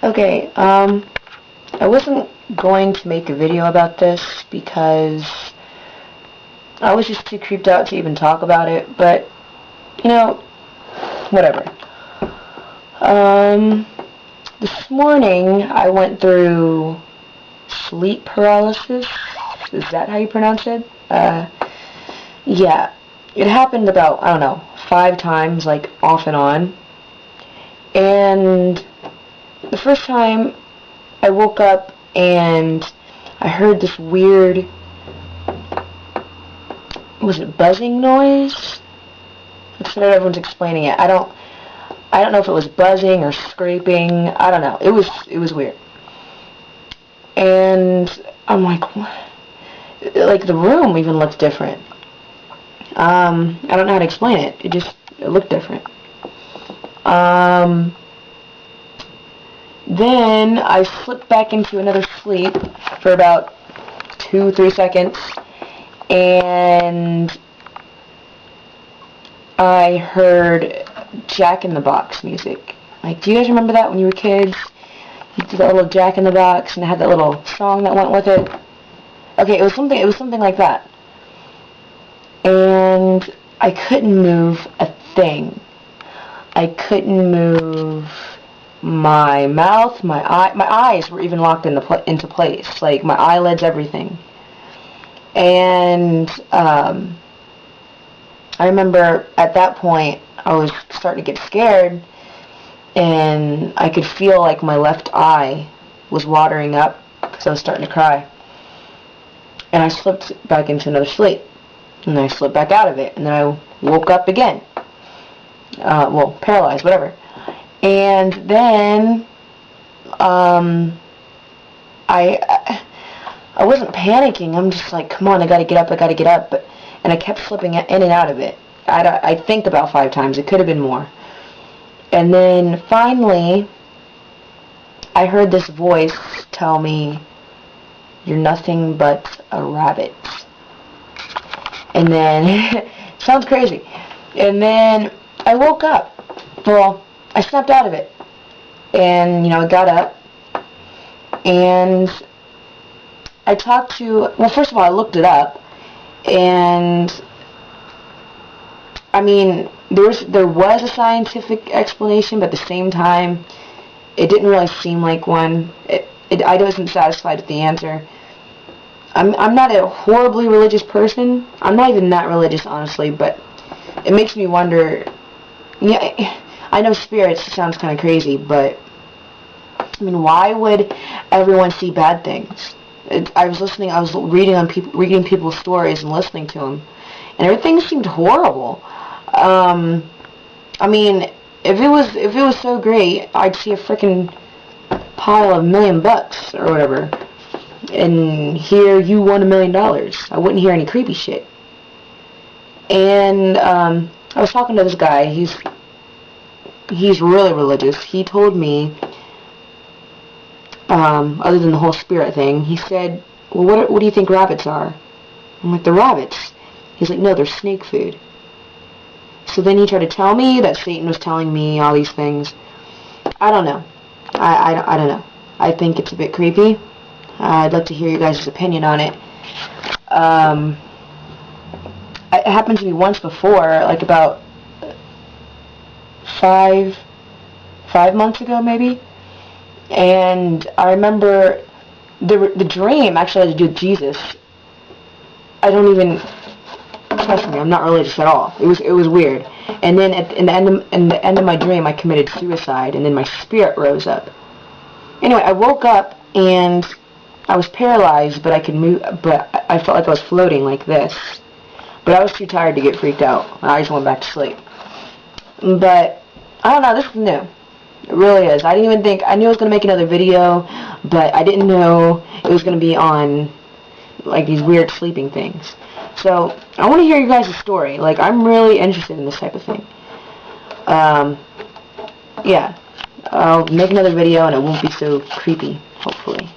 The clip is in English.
Okay, I wasn't going to make a video about this because I was just too creeped out to even talk about it, but, you know, whatever. This morning I went through sleep paralysis. Is that how you pronounce it? Yeah. It happened about, I don't know, 5 times, like, off and on. And the first time I woke up and I heard this weird, was it buzzing noise? That's what everyone's explaining it. I don't know if it was buzzing or scraping. I don't know. It was weird. And I'm like, what? Like, the room even looked different. I don't know how to explain it. It looked different. Then I slipped back into another sleep for about 2-3 seconds, and I heard Jack in the Box music. Like, do you guys remember that when you were kids? You did that little Jack in the Box, and it had that little song that went with it. Okay, it was something like that. And I couldn't move a thing. I couldn't move my mouth, my eyes were even locked into place. Like, my eyelids, everything. And I remember at that point I was starting to get scared, and I could feel like my left eye was watering up because I was starting to cry. And I slipped back into another sleep. And I slipped back out of it. And then I woke up again. Well, paralyzed, whatever. And then I wasn't panicking. I'm just like, come on, I gotta get up. And I kept slipping in and out of it. I think about 5 times. It could have been more. And then finally, I heard this voice tell me, "You're nothing but a rabbit." And then, sounds crazy. And then I woke up. Well, I snapped out of it. And, I got up. And I talked to, well, first of all, I looked it up. And, I mean, there was a scientific explanation, but at the same time, it didn't really seem like one. I wasn't satisfied with the answer. I'm not a horribly religious person. I'm not even that religious, honestly, but it makes me wonder. Yeah, I know spirits sounds kind of crazy, but I mean, why would everyone see bad things? I was reading people's stories and listening to them, and everything seemed horrible. I mean, if it was so great, I'd see a freaking pile of $1 million or whatever. And here you won $1 million. I wouldn't hear any creepy shit. And I was talking to this guy. He's really religious. He told me, other than the whole spirit thing, he said, "Well, what do you think rabbits are?" I'm like, "They're rabbits." He's like, "No, they're snake food." So then he tried to tell me that Satan was telling me all these things. I don't know. I don't know. I think it's a bit creepy. I'd like to hear you guys' opinion on it. It happened to me once before, like about 5 months ago, maybe. And I remember the dream actually had to do with Jesus. I don't even, trust me, I'm not religious at all. It was weird. And then in the end of my dream, I committed suicide, and then my spirit rose up. Anyway, I woke up and I was paralyzed, but I could move, but I felt like I was floating like this. But I was too tired to get freaked out. I just went back to sleep. But, I don't know, this is new. It really is. I didn't even think, I knew I was going to make another video, but I didn't know it was going to be on, like, these weird sleeping things. So, I want to hear you guys' story. Like, I'm really interested in this type of thing. Yeah. I'll make another video and it won't be so creepy, hopefully.